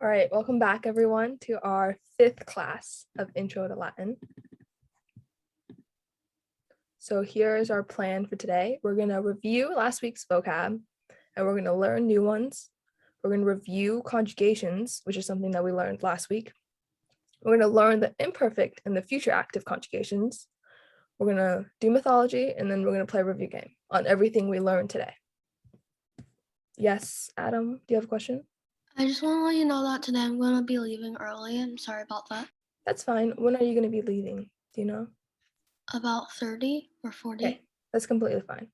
All right, welcome back everyone to our 5th class of Intro to Latin. So here's our plan for today. We're going to review last week's vocab and we're going to learn new ones. We're going to review conjugations, which is something that we learned last week. We're going to learn the imperfect and the future active conjugations. We're going to do mythology, and then we're going to play a review game on everything we learned today. Yes, Adam, do you have a question? I just want to let you know that today I'm going to be leaving early. I'm sorry about that. That's fine. When are you going to be leaving? Do you know? About 30 or 40. Okay, that's completely fine.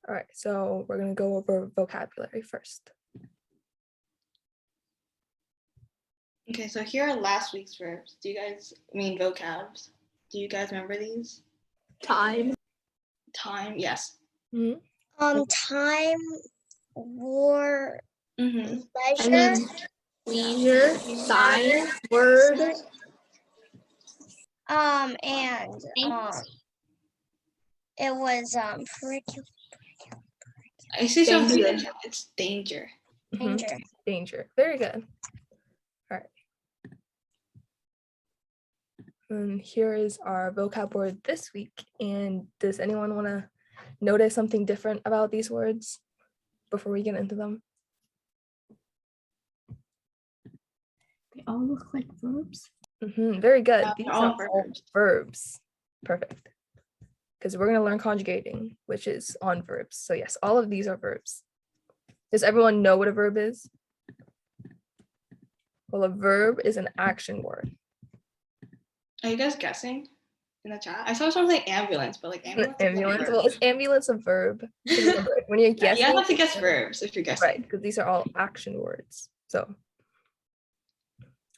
All right, so we're going to go over vocabulary first. Okay, so here are last week's verbs. Vocabs. Do you guys remember these? Time, yes. Mm-hmm. Time, war, Leisure, sign, word. and it was I see something. Danger. It's danger. danger. Danger. Very good. All right. And here is our vocab word this week. And does anyone want to notice something different about these words before we get into them? They all look like verbs. Very good. Yeah, These they're are all all verbs. Perfect. Because we're going to learn conjugating, which is on verbs. So yes, all of these are verbs. Does everyone know what a verb is? Well, a verb is an action word. Are you guys guessing in the chat? I saw something like ambulance, but like ambulance. Ambulance. Well, is ambulance a verb? When you're guessing, you have to guess verbs if you're guessing. Right, because these are all action words. So,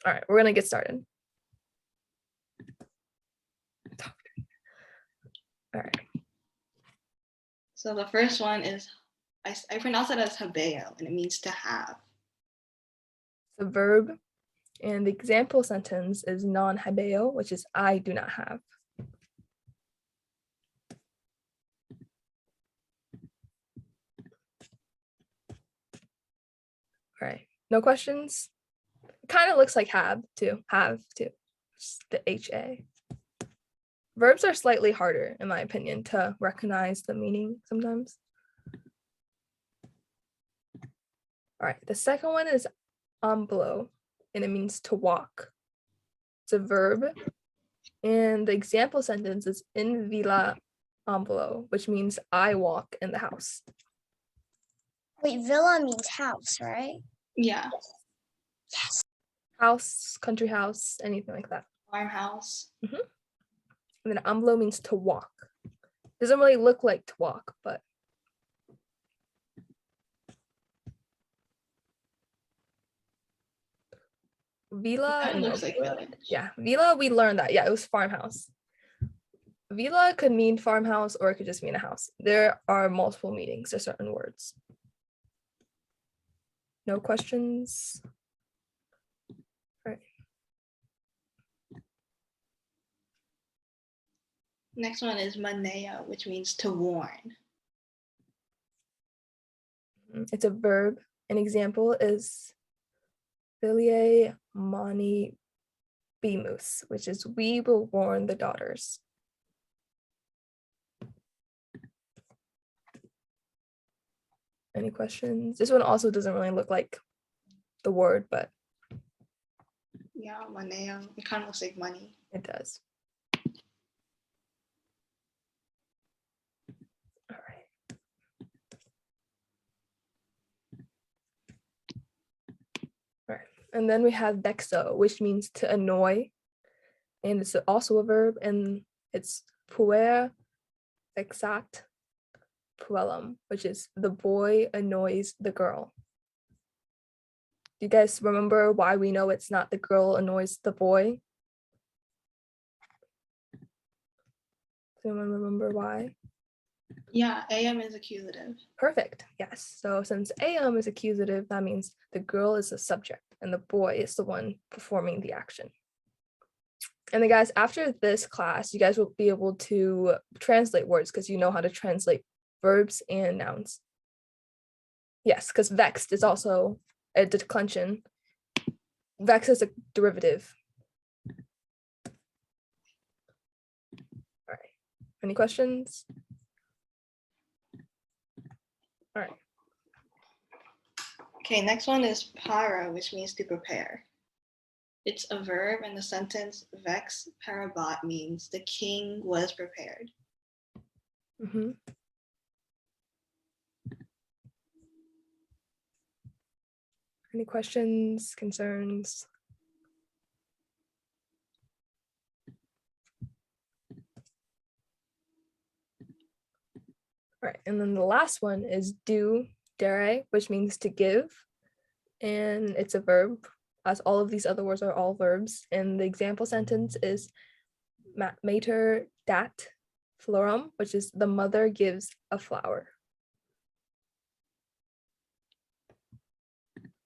all right, we're gonna get started. All right. So the first one is, I pronounce it as habeo, and it means to have. The verb, and the example sentence is non-habeo, which is I do not have. All right, no questions? It kind of looks like have too, just the HA. Verbs are slightly harder, in my opinion, to recognize the meaning sometimes. All right, the second one is amblo, and it means to walk. It's a verb, and the example sentence is in villa amblo, which means I walk in the house. Wait, villa means house, right? Yeah. Yes. House, country house, anything like that. Farmhouse. And then amblo means to walk. Doesn't really look like to walk, but villa. It looks like village. Yeah, villa, we learned that. Yeah, it was farmhouse. Villa could mean farmhouse, or it could just mean a house. There are multiple meanings to certain words. No questions? All right. Next one is maneo, which means to warn. It's a verb. An example is filiae mani bimus, which is we will warn the daughters. Any questions? This one also doesn't really look like the word, but Yeah, maneo. It kind of looks like money. it does. All right. All right. And then we have vexo, which means to annoy. And it's also a verb, and it's puer vexat puellum, which is the boy annoys the girl. Do you guys remember why we know it's not the girl annoys the boy? Does anyone remember why? Yeah, am is accusative. Perfect. Yes. So since am is accusative, that means the girl is the subject and the boy is the one performing the action. And then guys, after this class, you guys will be able to translate words because you know how to translate verbs and nouns. Yes, because vexed is also a declension. Vex is a derivative. All right. Any questions? All right. Okay, next one is para, which means to prepare. It's a verb, and the sentence vex parabat means the king was prepared. Mm-hmm. Any questions, concerns? All right, and then the last one is do, dere, which means to give, and it's a verb, as all of these other words are all verbs. And the example sentence is mater dat florum, which is the mother gives a flower.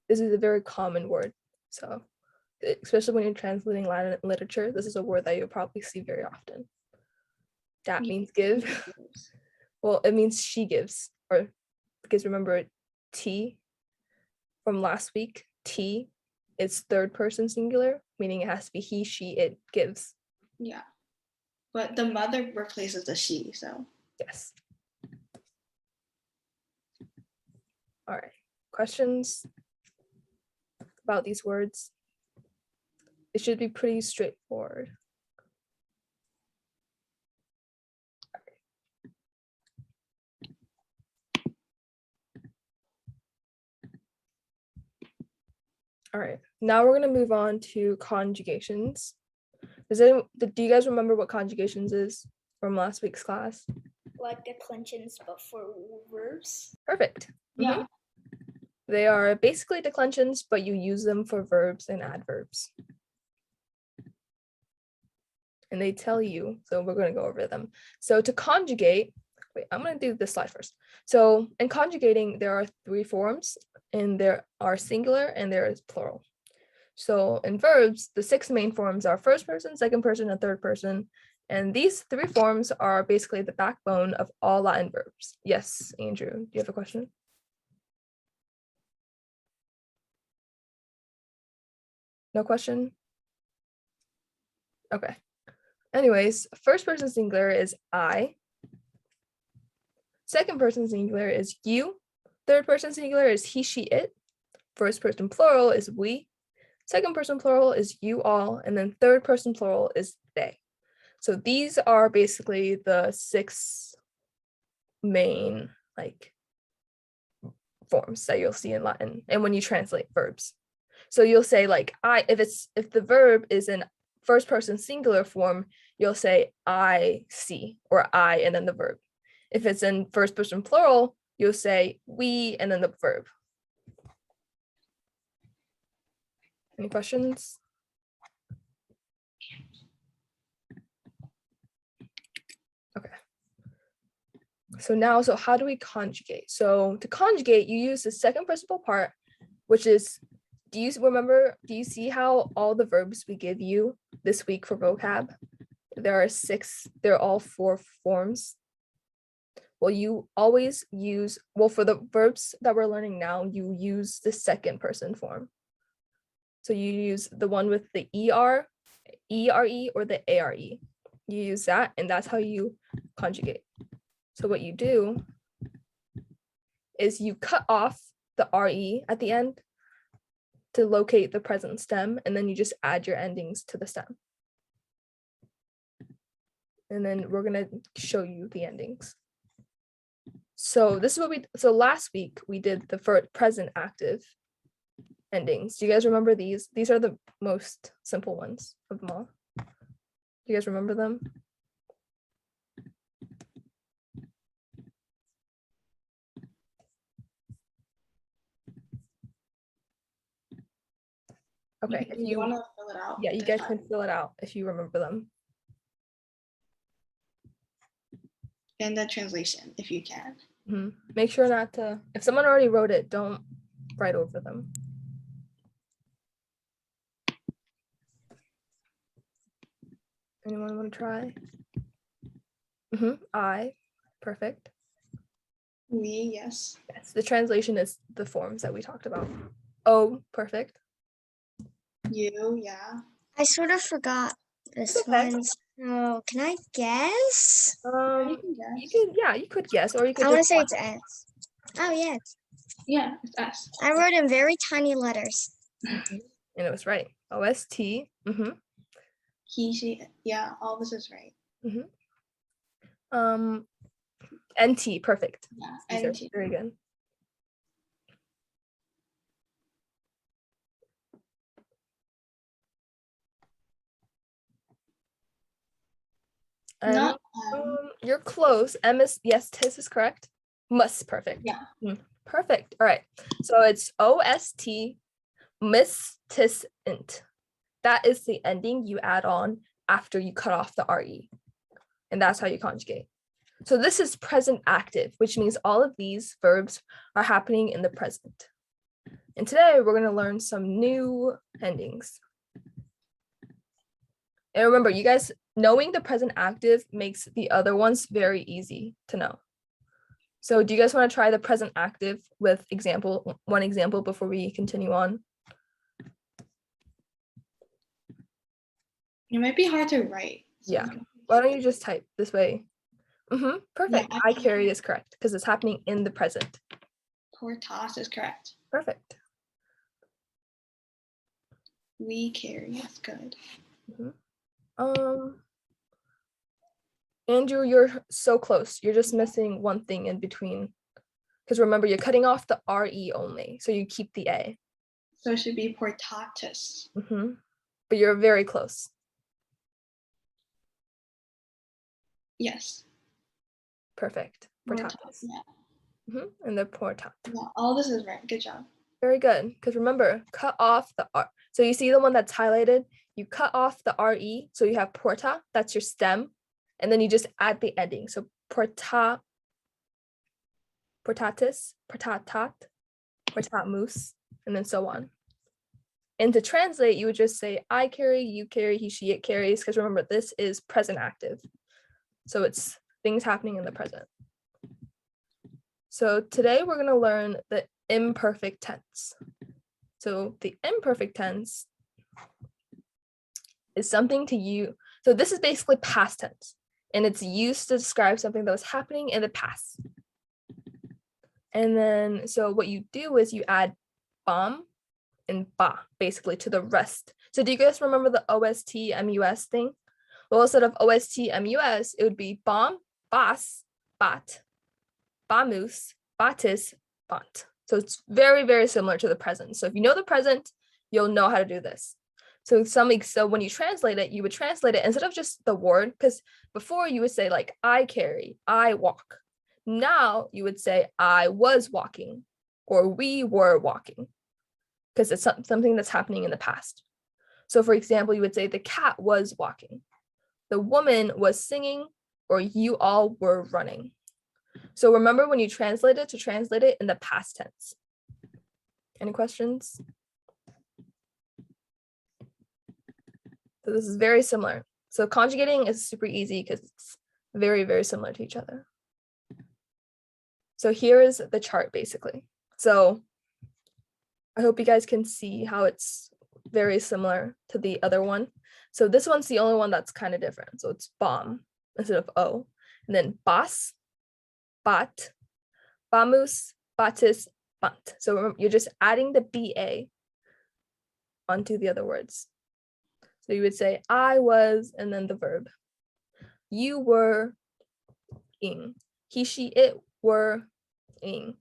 This is a very common word, so especially when you're translating Latin literature, this is a word that you'll probably see very often. Dat means give. Well, it means she gives, or because remember T from last week, T is third person singular, meaning it has to be he, she, it gives. Yeah, but the mother replaces the she, so. Yes. All right, questions about these words? It should be pretty straightforward. All right, now we're gonna move on to conjugations. Do you guys remember what conjugations is from last week's class? Like declensions, but for verbs. Perfect. Yeah. They are basically declensions, but you use them for verbs and adverbs. And they tell you, so we're going to go over them. So to conjugate, wait, I'm going to do this slide first. So in conjugating, there are 3 forms, and there are singular and there is plural. So in verbs, the 6 main forms are first person, second person, and third person. And these 3 forms are basically the backbone of all Latin verbs. Yes, Andrew, do you have a question? No question? Okay. Anyways, first person singular is I. Second person singular is you. Third person singular is he, she, it. First person plural is we. Second person plural is you all. And then third person plural is they. So these are basically the 6 main forms that you'll see in Latin and when you translate verbs. So you'll say if the verb is in first person singular form, you'll say I see, or I and then the verb. If it's in first person plural, you'll say we and then the verb. Any questions? Okay. So how do we conjugate? So to conjugate, you use the second participle part, which is, do you see how all the verbs we give you this week for vocab, there are 6, they're all 4 forms. Well, you always use, for the verbs that we're learning now, you use the second person form. So you use the one with the ER, ERE, or the ARE. You use that, and that's how you conjugate. So what you do is you cut off the RE at the end to locate the present stem, and then you just add your endings to the stem. And then we're gonna show you the endings. So this is so last week we did the present active endings. Do you guys remember these? These are the most simple ones of them all. Do you guys remember them? Okay, If you want to fill it out. Yeah, you guys can fill it out if you remember them. And the translation, if you can. Make sure not to, if someone already wrote it, don't write over them. Anyone want to try? I, perfect. We, yes. Yes, the translation is the forms that we talked about. Oh, perfect. You, yeah. I sort of forgot this okay. one. So can I guess? You You can guess. could, yeah, you could guess, or you could I want to just say it's S. Oh yeah, Yeah, it's S. I wrote in very tiny letters. and it was right. OST. He, she, yeah, all this is right. NT, perfect. Yeah, These are NT. very good. Not You're close. M is, yes, tis is correct. Must, perfect. Yeah. Perfect. All right. So it's OST, miss, tis, int. That is the ending you add on after you cut off the RE. And that's how you conjugate. So this is present active, which means all of these verbs are happening in the present. And today we're going to learn some new endings. And remember, you guys, knowing the present active makes the other ones very easy to know. So do you guys want to try the present active with one example before we continue on? It might be hard to write. So Yeah. Why don't you just type this way? Perfect. Yeah, I carry is correct because it's happening in the present. Portas is correct. Perfect. We carry is good. Andrew, you're so close. You're just missing one thing in between. Because remember, you're cutting off the RE only. So you keep the A. So it should be portatus. But you're very close. Yes. Perfect. Portatus. Yeah. And the porta. Yeah, all this is right. Good job. Very good. Because remember, cut off the R. So you see the one that's highlighted? You cut off the RE. So you have porta, that's your stem. And then you just add the ending. So porta, portatus, portatat, portatmus, and then so on. And to translate, you would just say I carry, you carry, he, she, it carries. Because remember, this is present active. So it's things happening in the present. So today we're going to learn the imperfect tense. So the imperfect tense is something to you. So this is basically past tense, and it's used to describe something that was happening in the past. And then, so what you do is you add bam and ba basically to the rest. So do you guys remember the OST MUS thing? Well, instead of OST MUS, it would be bam, bas, bat, bamus, batis, bant. So it's very, very similar to the present. So if you know the present, you'll know how to do this. So when you translate it, you would translate it instead of just the word, because before you would say like I carry, I walk. Now you would say I was walking or we were walking, because it's something that's happening in the past. So for example, you would say the cat was walking, the woman was singing, or you all were running. So remember when you translate it, to translate it in the past tense. Any questions? So this is very similar. So conjugating is super easy because it's very, very similar to each other. So here is the chart basically. So I hope you guys can see how it's very similar to the other one. So this one's the only one that's kind of different. So it's bam instead of O. And then bas, bat, bamus, batis, bant. So remember, you're just adding the BA onto the other words. So you would say I was, and then the verb. You were ing. He, she, it were ing.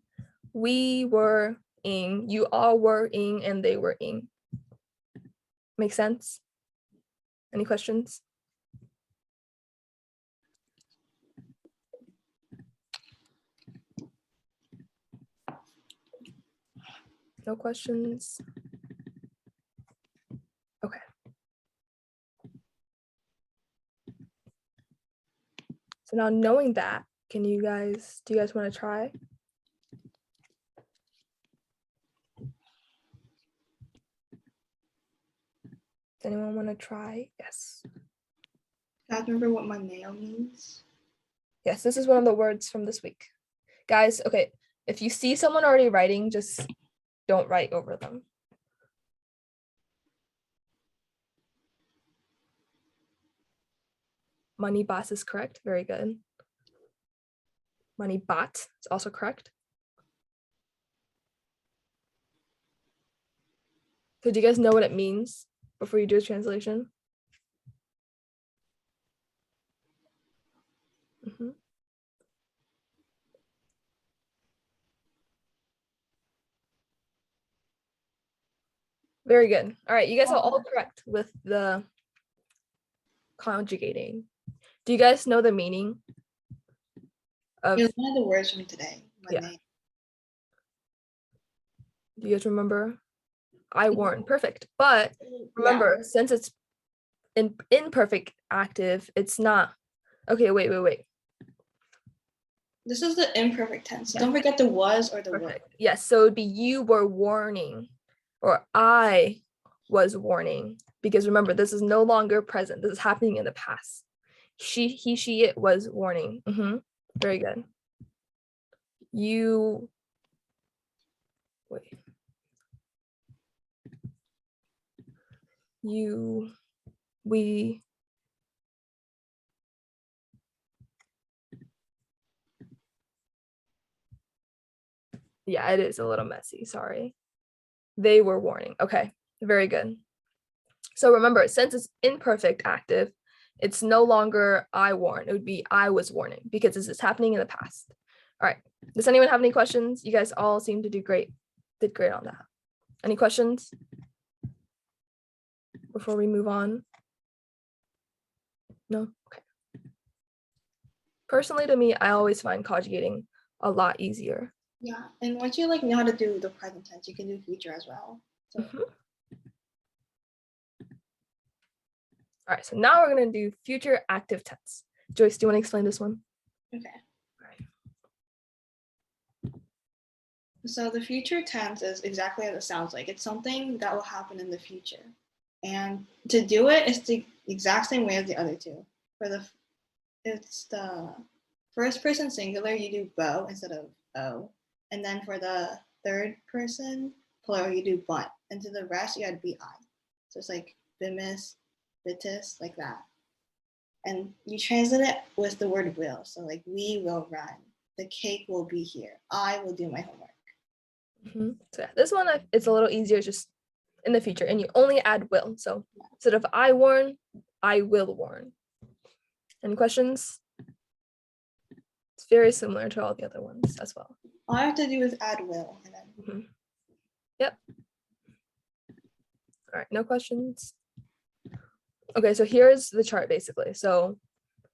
We were ing. You all were ing, and they were ing. Make sense? Any questions? No questions? Okay. So now knowing that, do you guys want to try? Does anyone want to try? Yes. Guys, remember what my nail means? Yes, this is one of the words from this week. Guys, okay, if you see someone already writing, just don't write over them. Money boss is correct. Very good. Money bot is also correct. So do you guys know what it means before you do a translation? Mhm. Very good. All right, you guys are all correct with the conjugating. Do you guys know the meaning of, It was one of the words from today. Yeah. Money. do you guys remember? I warn, perfect. But remember, since it's imperfect active, it's not. Okay, wait. This is the imperfect tense. Yeah. Don't forget the was or the were. Perfect. Yes, so it'd be you were warning, or I was warning, because remember, this is no longer present. This is happening in the past. He, she, it was warning. Very good. You, wait. You, we, yeah, it is a little messy, sorry. They were warning. Okay, very good. So remember, since it's imperfect active, it's no longer I warn. It would be I was warning, because this is happening in the past. All right. Does anyone have any questions? You guys all seem to do great. Did great on that. Any questions before we move on? No? Okay. Personally, to me, I always find conjugating a lot easier. Yeah, and once you like know how to do the present tense, you can do future as well. So All right, so now we're going to do future active tense. Joyce, do you want to explain this one? okay. All right. So the future tense is exactly as it sounds like. It's something that will happen in the future. And to do it is the exact same way as the other two. It's the first person singular, you do bo instead of o. And then for the third person plural, you do but. And to the rest, you add bi. So it's like bimis, bitis, like that. And you translate it with the word will. So like we will run. The cake will be here. I will do my homework. So yeah, this one it's a little easier, just in the future, and you only add will. So instead of I warn, I will warn. Any questions? It's very similar to all the other ones as well. All I have to do is add will. And then Yep. All right, no questions. Okay, so here's the chart basically. So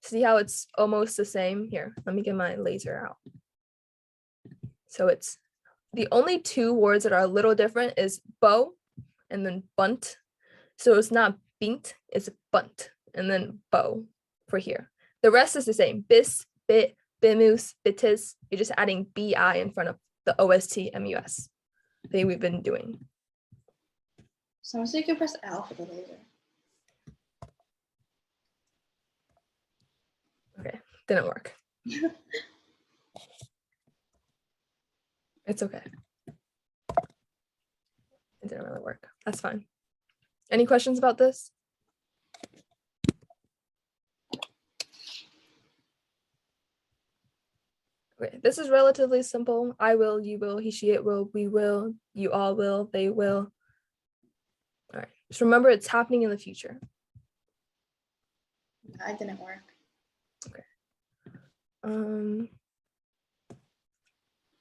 see how it's almost the same here. Let me get my laser out. So it's the only two words that are a little different is bow and then bunt. So it's not bint, it's bunt and then bow for here. The rest is the same. Bis, bit, bimus, bitis. You're just adding bi in front of the OST mus that we've been doing. so you can press L for the laser. Okay, didn't work. It's okay. It didn't really work. That's fine. Any questions about this? Okay, this is relatively simple. I will, you will, he, she, it will, we will, you all will, they will. All right, just remember it's happening in the future. That didn't work. Okay.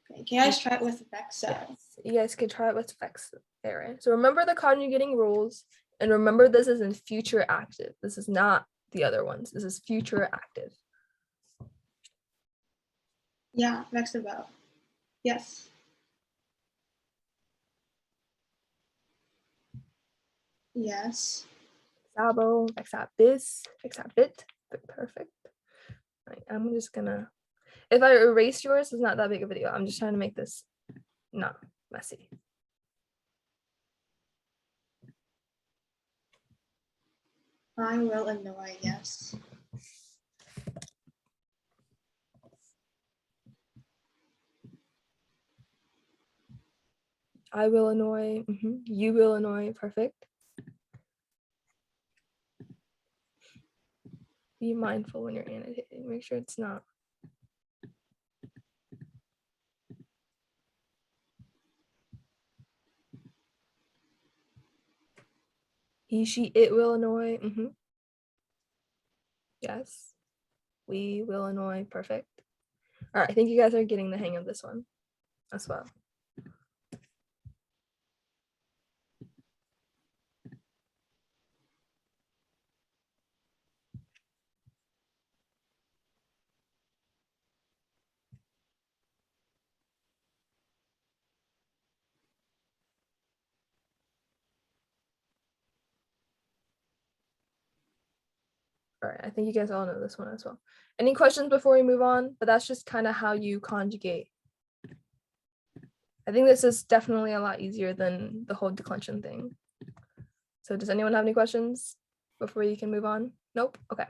Okay, can you guys try it with vexo? Yes, you guys can try it with vex there, right? So remember the conjugating rules, and remember this is in future active. This is not the other ones. This is future active. Yeah, vexo. Yes. Yes. Vexabo, vexabis, vexabit. Perfect. All right, I'm just gonna, if I erase yours, it's not that big of a deal. I'm just trying to make this not messy. I will annoy, yes. I will annoy. You will annoy. Perfect. Be mindful when you're annotating. Make sure it's not. He, she, it will annoy. Yes. We will annoy. Perfect. All right. I think you guys are getting the hang of this one as well. All right, I think you guys all know this one as well. Any questions before we move on? But that's just kind of how you conjugate. I think this is definitely a lot easier than the whole declension thing. So does anyone have any questions before you can move on? Nope. Okay.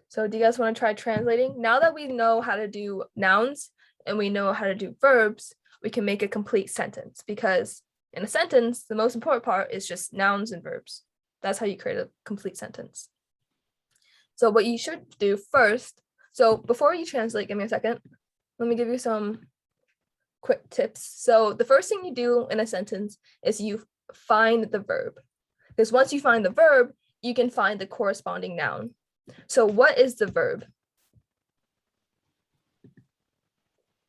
So do you guys want to try translating? Now that we know how to do nouns and we know how to do verbs, we can make a complete sentence, because in a sentence, the most important part is just nouns and verbs. That's how you create a complete sentence. So what you should do first, so before you translate, give me a second. Let me give you some quick tips. So the first thing you do in a sentence is you find the verb, because once you find the verb, you can find the corresponding noun. So what is the verb?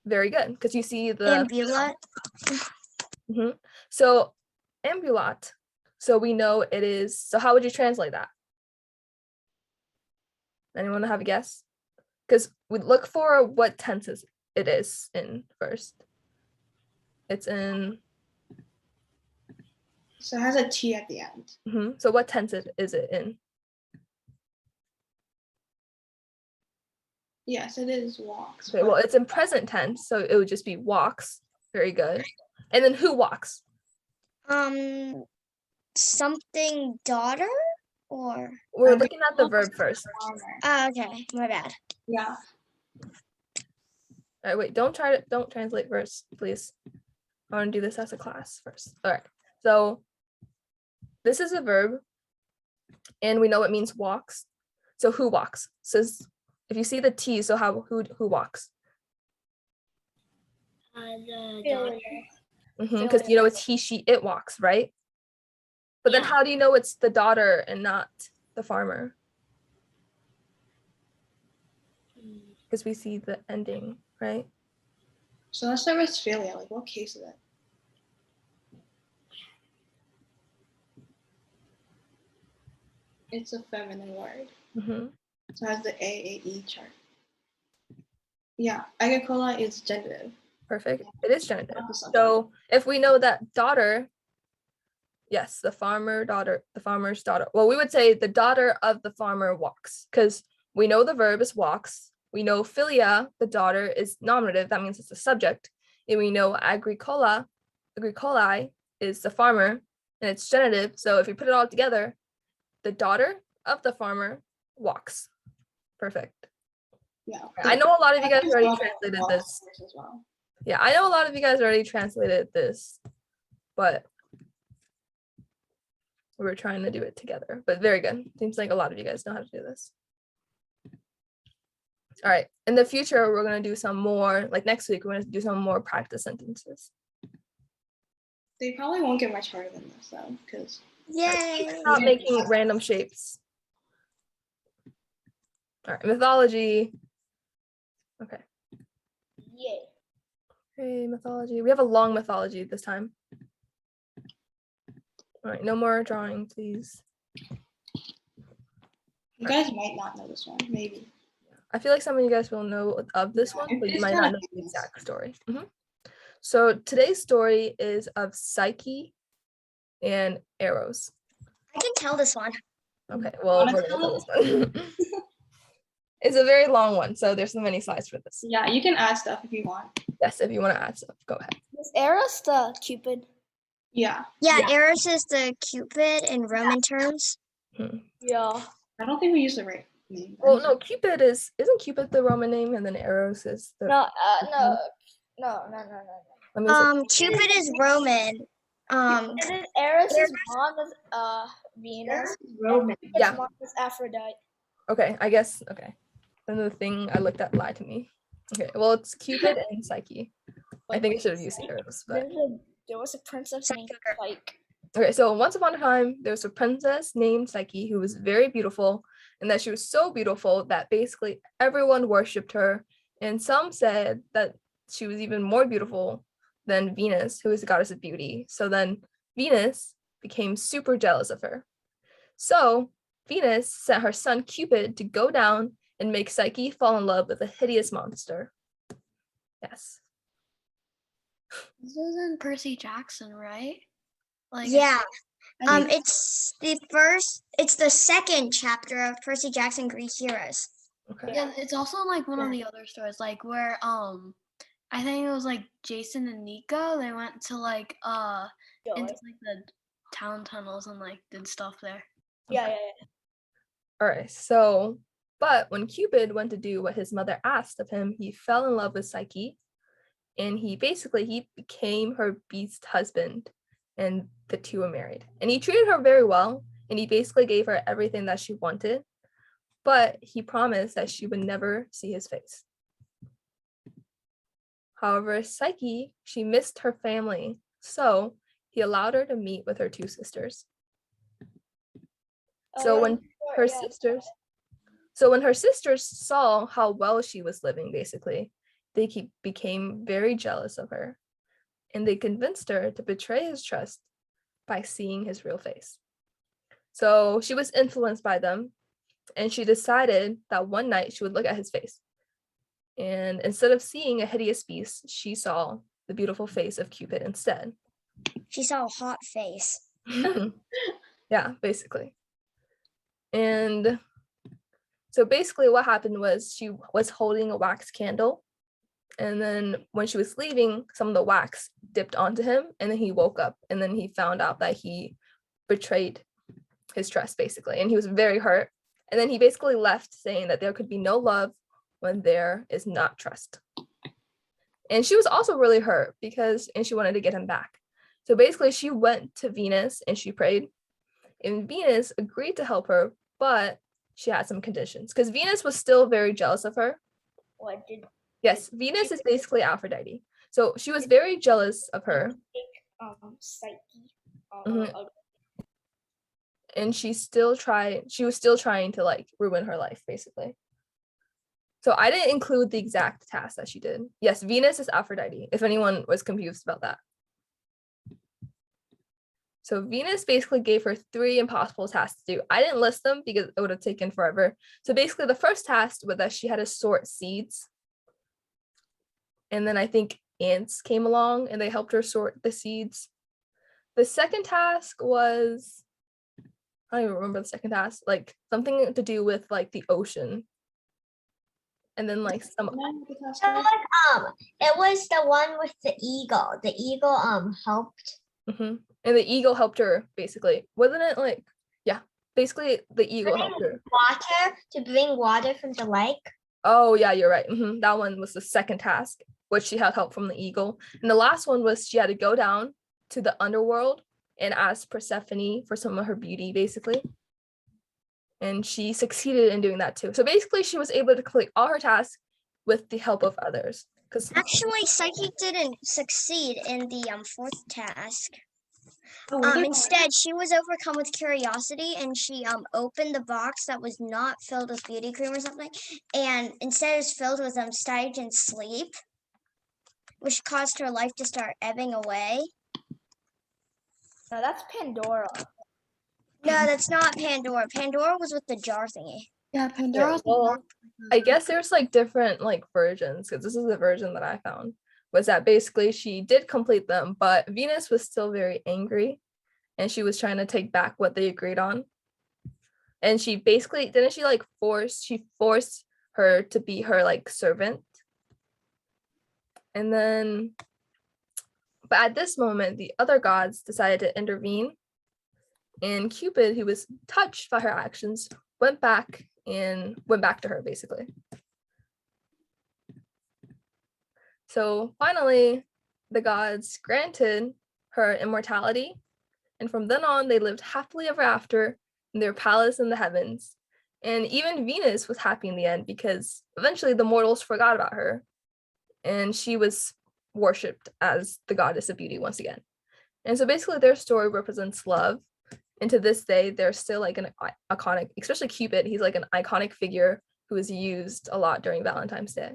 Very good, because you see the Ambulant. So ambulat. So we know it is. So how would you translate that? Anyone have a guess? Because we look for what tenses it is in first. It's in. So it has a T at the end. So what tense is it in? Yes, it is walks. Okay, well, it's in present tense, so it would just be walks. Very good. And then who walks? Something daughter or We're looking at the verb first. okay, my bad. Yeah. All right, wait, don't translate first, please. I want to do this as a class first. All right, so this is a verb, and we know it means walks. So who walks? Says if you see the T, so who walks? Because you know it's he, she, it walks, right? But then how do you know it's the daughter and not the farmer? Because we see the ending, right? So let's start with philia. Like, what case is it? It's a feminine word. So it has the AAE chart. Yeah, agricola is genitive. Perfect. It is genitive. So if we know that daughter, yes, the farmer's daughter. Well, we would say the daughter of the farmer walks, because we know the verb is walks. We know philia, the daughter, is nominative. That means it's a subject. And we know agricoli is the farmer, and it's genitive. So if you put it all together, the daughter of the farmer walks. Perfect. Yeah. I know a lot of you guys already translated this. As well. Yeah, I know a lot of you guys already translated this, but we're trying to do it together. But very good. Seems like a lot of you guys know how to do this. All right. In the future, we're going to do some more, like next week, we're going to do some more practice sentences. They probably won't get much harder than this, though, because Yay! Stop making random shapes. All right. Mythology. Okay. Yay! Hey, mythology. We have a long mythology this time. All right. No more drawing, please. you guys might not know this one. Maybe. I feel like some of you guys will know of this one, but you it's might kinda not know the exact story. So today's story is of Psyche and Eros. I can tell this one. Okay, well, we're gonna tell this one. It's a very long one, so there's so many slides for this. Yeah, you can add stuff if you want. Yes, if you want to add stuff, go ahead. Is Eros the Cupid? Yeah. Yeah, Eros is the Cupid in Roman terms. Yeah. I don't think we use the right name. Well, no, Cupid isn't Cupid the Roman name, and then Eros is the. No. Let me say. Cupid is Roman. And then Eris's Eris- mom is Venus. Roman. His Yeah. mom is Aphrodite. Okay, I guess. Okay. Then the thing I looked at lied to me. Okay, well, it's Cupid and Psyche. I think I should have used Eros, but There was a princess Psyche named girl. Psyche. okay. So once upon a time, there was a princess named Psyche who was very beautiful, and that she was so beautiful that basically everyone worshipped her. And some said that she was even more beautiful than Venus, who is the goddess of beauty. So then Venus became super jealous of her. So Venus sent her son Cupid to go down and make Psyche fall in love with a hideous monster. Yes. This is in Percy Jackson, right? Like, Yeah. I think- It's the second chapter of Percy Jackson Greek Heroes. Okay. yeah, it's also like one of the other stories, like where I think it was like Jason and Nico. They went to like into Joyce. like the town tunnels and like did stuff there. Yeah. All right. So, but when Cupid went to do what his mother asked of him, he fell in love with Psyche, and he became her beast husband, and the two were married. And he treated her very well, and he basically gave her everything that she wanted, but he promised that she would never see his face. However, Psyche, she missed her family, so he allowed her to meet with her two sisters. So when her sisters saw how well she was living, basically, they became very jealous of her, and they convinced her to betray his trust by seeing his real face. So she was influenced by them, and she decided that one night she would look at his face. And instead of seeing a hideous beast, she saw the beautiful face of Cupid instead. She saw a hot face. Yeah, basically. And so basically what happened was she was holding a wax candle, and then when she was leaving, some of the wax dipped onto him, and then he woke up, and then he found out that he betrayed his trust, basically, and he was very hurt. And then he basically left, saying that there could be no love when there is not trust. And she was also really hurt and she wanted to get him back. So basically she went to Venus and she prayed, and Venus agreed to help her, but she had some conditions because Venus was still very jealous of her. What did Yes, Venus is basically Aphrodite. So she was very jealous of her, Psyche? Mhm. and she was still trying to like ruin her life, basically. So I didn't include the exact task that she did. Yes, Venus is Aphrodite, if anyone was confused about that. So Venus basically gave her 3 impossible tasks to do. I didn't list them because it would have taken forever. So basically the first task was that she had to sort seeds. And then I think ants came along and they helped her sort the seeds. The second task was, I don't even remember the second task, like something to do with like the ocean. And then like some, It was the one with the eagle. The eagle helped. and the eagle helped her basically. Wasn't it like, yeah, basically the eagle helped her. Water to bring water from the lake. Oh yeah, you're right. That one was the second task, which she had help from the eagle. And the last one was she had to go down to the underworld and ask Persephone for some of her beauty, basically. And she succeeded in doing that too. So basically she was able to complete all her tasks with the help of others. Because Actually, Psyche didn't succeed in the 4th task. Instead, she was overcome with curiosity, and she opened the box that was not filled with beauty cream or something, and instead it was filled with stage sleep, which caused her life to start ebbing away. No, that's Pandora. No, that's not Pandora. Pandora was with the jar thingy. Yeah, Pandora's well, I guess there's like different like versions, because this is the version that I found, was that basically she did complete them, but Venus was still very angry and she was trying to take back what they agreed on. And she basically, she forced her to be her like servant. And then, but at this moment, the other gods decided to intervene, and Cupid, who was touched by her actions, went back to her, basically. So finally, the gods granted her immortality, and from then on they lived happily ever after in their palace in the heavens. And even Venus was happy in the end because eventually the mortals forgot about her and she was worshipped as the goddess of beauty once again. And so basically their story represents love. And to this day, they're still like an iconic, especially Cupid. He's like an iconic figure who is used a lot during Valentine's Day.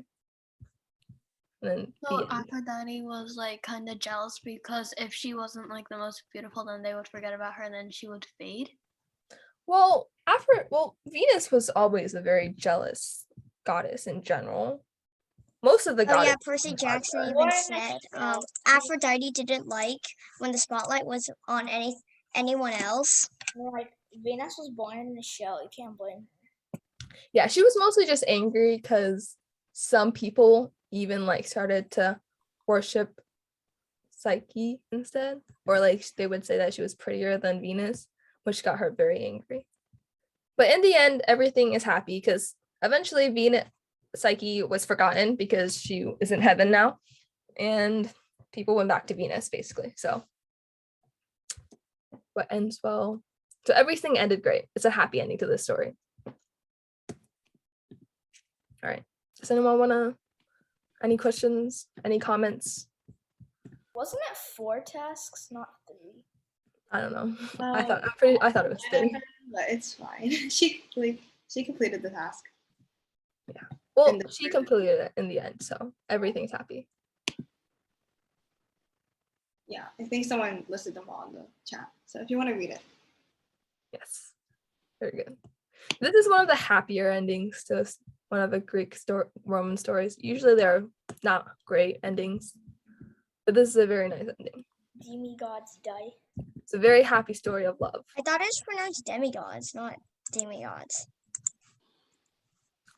And then So Aphrodite was like kind of jealous because if she wasn't like the most beautiful, then they would forget about her and then she would fade. Well, Venus was always a very jealous goddess in general. Most of the Oh goddesses. yeah, Percy Jackson are. even Or in said the show. Aphrodite didn't like when the spotlight was on anyone else. Like Venus was born in the show. You can't blame her. Yeah, she was mostly just angry because some people even like started to worship Psyche instead, or like they would say that she was prettier than Venus, which got her very angry. But in the end, everything is happy because eventually Psyche was forgotten because she is in heaven now, and people went back to Venus basically. So what ends well. So everything ended great. It's a happy ending to this story. All right. Does anyone want any questions, any comments? Wasn't it 4 tasks, not 3? I don't know. Um, I thought it was 3. But it's fine. She completed the task. Well, the- she completed it in the end, so everything's happy. Yeah, I think someone listed them all in the chat. So if you want to read it. Yes. Very good. This is one of the happier endings to one of the Greek Roman stories. Usually they're not great endings, but this is a very nice ending. Demigods die. It's a very happy story of love. I thought it was pronounced demigods, not demigods.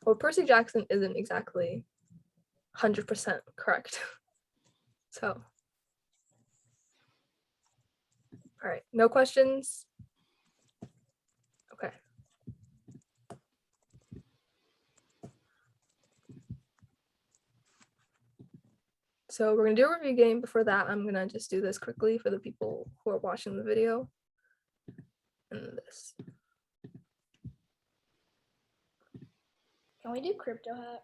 Well, Percy Jackson isn't exactly 100% correct. So, all right, no questions? Okay. So we're gonna do a review game. Before that, I'm gonna just do this quickly for the people who are watching the video. And this. Can we do crypto hack?